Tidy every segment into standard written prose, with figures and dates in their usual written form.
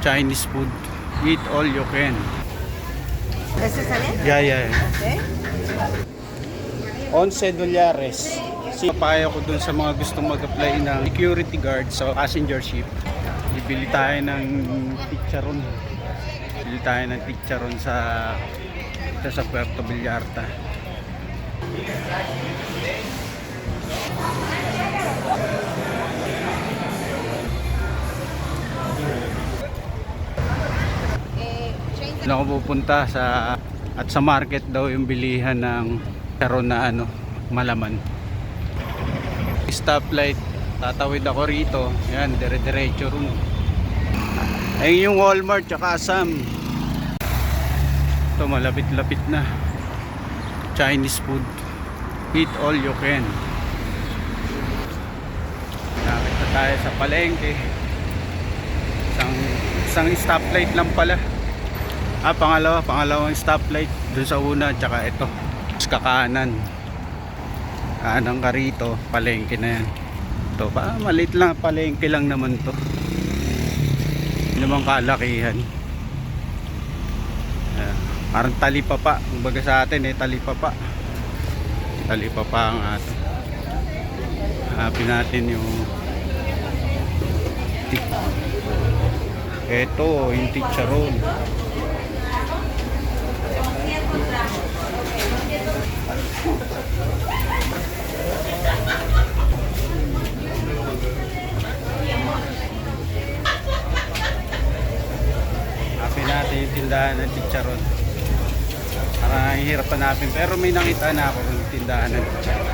Chinese food. Eat all you can. ¿Ese está bien? Yeah. Okay. $11. Papayo ko dun sa mga gustong mag-apply ng security guard sa passenger ship. Bibili tayo ng chicharon. Bibili tayo ng chicharon sa Puerto Vallarta. Doon ako pupunta sa market daw yung bilihan ng chicharon na malaman. Stoplight, tatawid ako rito. Yan, dire-diretso ron. Ayun yung Walmart tsaka Asam. Ito malapit-lapit na. Chinese food. Eat all you can. Nakit na tayo sa palengke. Isang stoplight lang pala. Pangalawang stoplight. Doon sa una tsaka ito. Kakanan. Kanan ka rito, palengke na yan. Ito pa, maliit lang, palengke lang naman to. Hindi naman kalakihan. Parang talipapa. Kumbaga sa atin talipapa. Talipapa ang atin. Hanapin natin yung ito, yung chicharon. Hanapin natin yung tindahan ng chicharon. Parang hirap hanapin, pero may nakita na ako yung tindahan ng chicharon.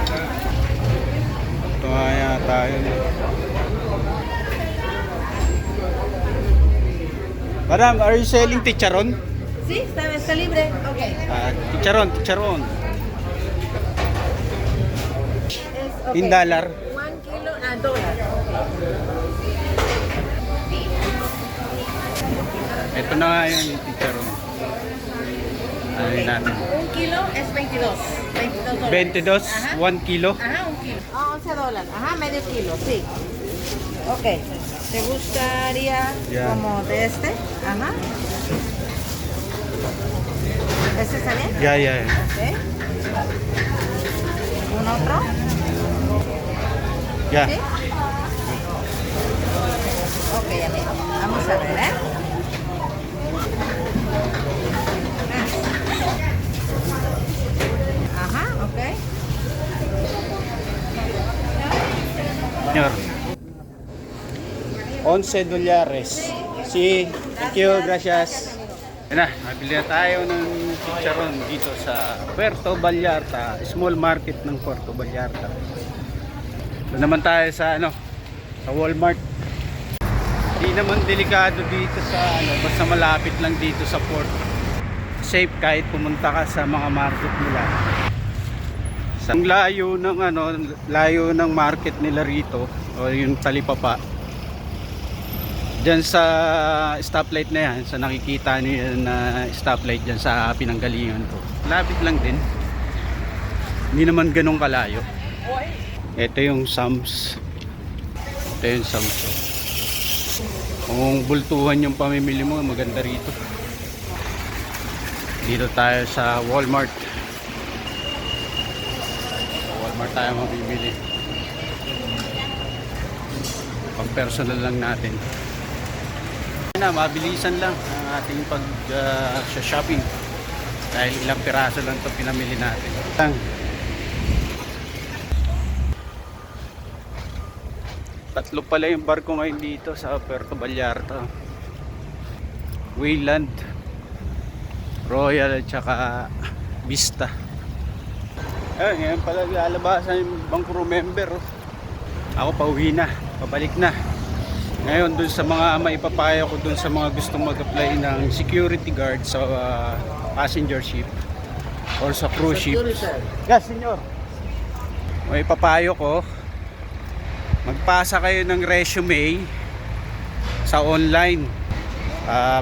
Ito nga yata yun. Madam, are you selling chicharon? Sí, está libre. Okay. Chicharon. Okay. In dollar. 1 kilo $1. Ito na nga yung chicharon. Ano yun natin? 1 kilo es $22. 22, Ajá. 1 kilo. Ajá, 1 kilo. $11. Ajá, medio kilo, sí. Ok. ¿Te gustaría como de este? Ajá. ¿Este está bien? Yeah. Ok. ¿Un otro? Yeah. ¿Sí? Ok, amigo. Vamos a ver, ¿eh? Ajá, ok. Señor. $11. Si, thank you, gracias. Yan na, nabili na tayo ng chicharon dito sa Puerto Vallarta, small market ng Puerto Vallarta. Doon naman tayo sa sa Walmart. Hindi naman delikado dito sa basta malapit lang dito sa port. Safe kahit pumunta ka sa mga market nila. Sa layo ng market nila rito o yung talipapa. Diyan sa stoplight na yan, sa nakikita niyo na stoplight diyan sa pinanggalingan ko. Lapit lang din. Hindi naman ganun kalayo. Ito yung Sam's. Kung bultuhan yung pamimili mo, maganda rito. Dito tayo sa Walmart. Sa Walmart tayo mabibili. Pang personal lang natin. Mabilisan lang ang ating pag-shopping dahil ilang piraso lang ito pinamili natin. Tatlo pala yung barko ngayon dito sa Puerto Vallarta. Wayland, Royal at saka Vista. Ngayon pala lalabasan yung ibang crew member. Ako pauwi na, pabalik na. Ngayon dun sa mga maipapayo ko dun sa mga gustong mag-apply ng security guard sa passenger ship or sa cruise ship. Yes, senyor. Maipapayo ko, magpasa kayo ng resume sa online.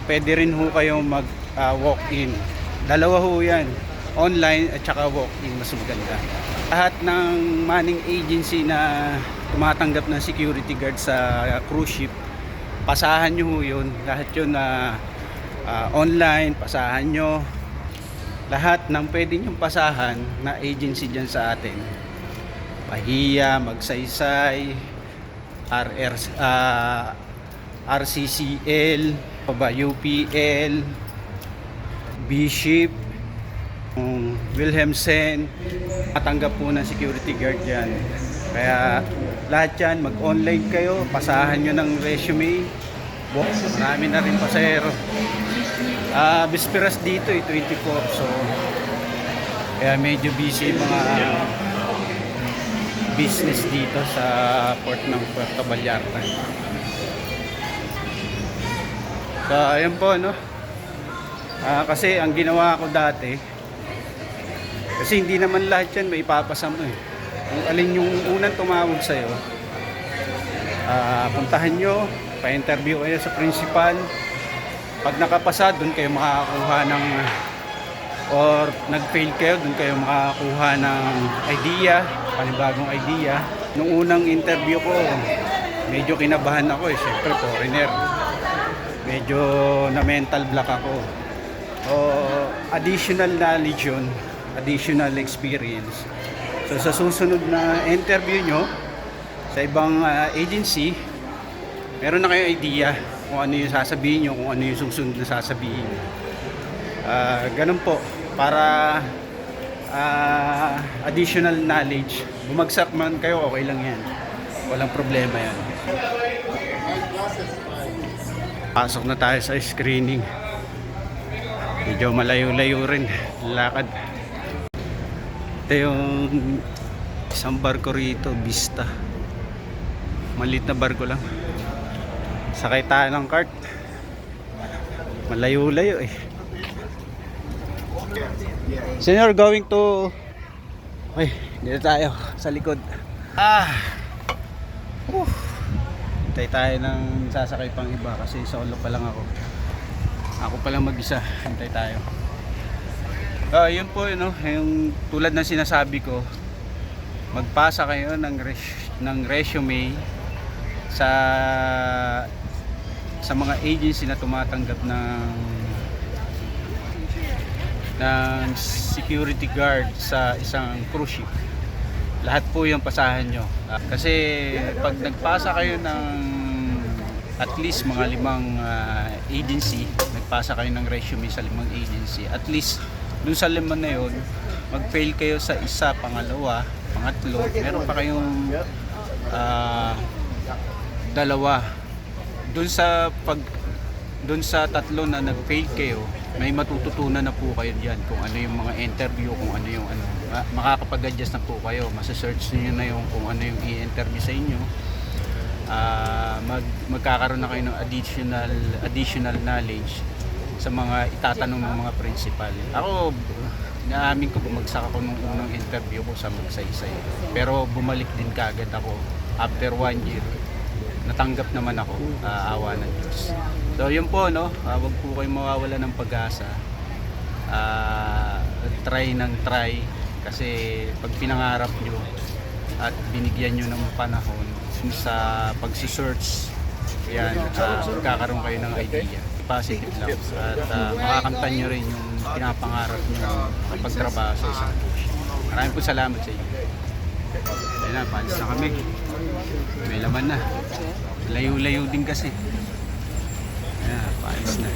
Pwede rin ho kayong mag-walk-in. Dalawa ho yan. Online at saka walk-in, mas maganda. Lahat ng manning agency na tumatanggap ng security guard sa cruise ship pasahan nyo yun. Lahat yun na online, pasahan nyo. Lahat ng pwede nyong pasahan na agency dyan sa atin. Pahiya, Magsaysay, RCCL, UPL, Bishop, Wilhelmsen, matanggap po ng security guard yan. Kaya lahat yan, mag-online kayo, pasahan nyo ng resume. Marami na rin pasahero. Bisperas dito 24, so kaya medyo busy yung mga business dito sa port ng Puerto Vallarta. So ayun po, no. Kasi ang ginawa ko dati, kasi hindi naman lahat yan may ipapasa mo eh. Kung alin yung unang tumawag sa'yo, puntahan nyo, pa-interview kayo sa principal. Pag nakapasa, doon kayo makakakuha ng, or nag-fail kayo, doon kayo makakakuha ng idea, panibagong idea. Nung unang interview ko, medyo kinabahan ako eh, syempre foreigner. Medyo na mental block ako. O additional knowledge yun, additional experience. So sa susunod na interview nyo sa ibang agency, meron na kayong idea kung ano yung sasabihin nyo, kung ano yung susunod na sasabihin. Ganun po, para additional knowledge. Bumagsak man kayo, okay lang yan. Walang problema yan. Pasok na tayo sa screening. Medyo malayo-layo rin lakad. Ito yung isang barko rito, Vista. Maliit na barko lang. Sakay tayo ng cart. Malayo-layo eh. Senyor, going to... Okay, dito tayo sa likod. Hintay tayo ng sasakay pang iba kasi solo pa lang ako. Ako pa lang mag-isa. Hintay tayo. Yun po, yung tulad ng sinasabi ko, magpasa kayo ng resume sa mga agency na tumatanggap ng security guard sa isang cruise ship. Lahat po yung pasahan nyo. Kasi pag nagpasa kayo ng at least mga 5 agency, nagpasa kayo ng resume sa 5 agency, at least dun sa 5 na yun, mag-fail kayo sa isa, pangalawa, pangatlo, meron pa kayong 2. Dun sa 3 na nag-fail kayo, may matututunan na po kayo diyan kung ano yung mga interview, kung ano yung makakapag-adjust na po kayo, masa-search niyo na yung kung ano yung i-interview sa inyo. Magkakaroon na kayo ng additional knowledge sa mga itatanong ng mga principal. Ako, naamin ko, bumagsak ako nung unang interview ko sa Magsaysay. Pero bumalik din kaagad ako after 1 year. Natanggap naman ako, awa ng Diyos. So yun po, no, wag po kayong mawawala ng pag-asa. Try ng try, kasi pag pinangarap nyo at binigyan nyo ng panahon sa pagsisearch, yan, magkakaroon kayo ng idea. Positive lang. At makakamtan nyo rin yung pinapangarap nyo pagtrabaho sa isang push. Maraming po salamat sa inyo. Ayun na, paalis na kami. May laman na. Layo-layo din kasi. Ayan, paalis na.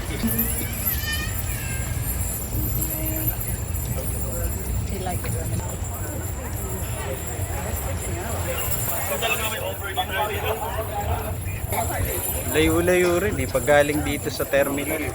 Layo-layo rin eh, pag galing dito sa terminal.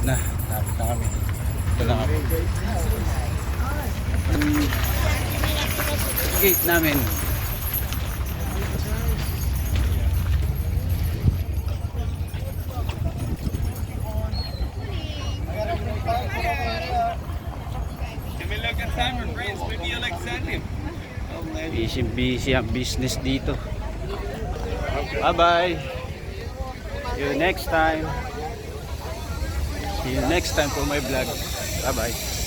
Lapit na kami. Ito lang kami. Gate namin. Busy ang business dito. Bye-bye. See you next time. See you next time for my vlog. Bye-bye.